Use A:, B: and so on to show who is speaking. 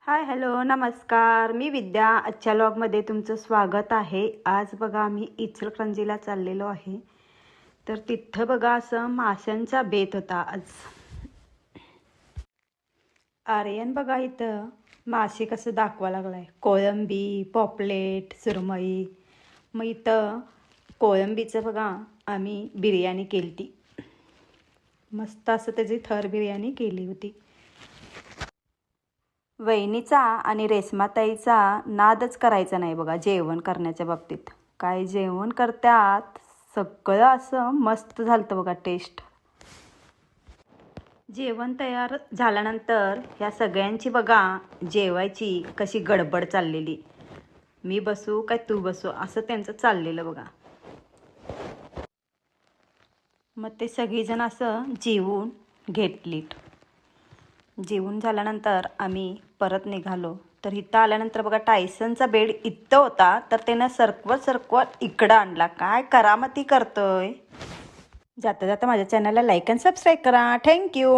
A: Hi hello नमस्कार. मी विद्या. आजच्या लॉगमध्ये तुमचं स्वागत आहे. आज बघा आम्ही इचलकरंजीला चाललेलो आहे. तर तिथं बघा असं माशांचा बेत होता आज. आर्यन बघा इथं मासे कसं दाखवा लागलाय. कोळंबी, पॉपलेट, सुरमई. मग इथं कोळंबीचं बघा आम्ही बिर्याणी केली. मस्त असं त्याची थर बिर्याणी केली होती. वहिनीचा आणि रेश्माताईचा नादच करायचा नाही बघा जेवण करण्याच्या बाबतीत. काय जेवण करतात, सगळं असं मस्त झालं बघा टेस्ट. जेवण तयार झाल्यानंतर ह्या सगळ्यांची बघा जेवायची कशी गडबड चाललेली. मी बसू काय तू बसू असं त्यांचं चाललेलं बघा. मग ते सगळीजण असं जेवून घेतलीत. जेवून झाल्यानंतर आम्ही परत निघालो. तर इथं आल्यानंतर बघा टायसनचा बेड इथं होता, तर त्यानं सरकवत इकडं आणला. काय करामती करतोय. जाता जाता माझ्या चॅनलला लाईक अँड सबस्क्राईब करा. थँक्यू.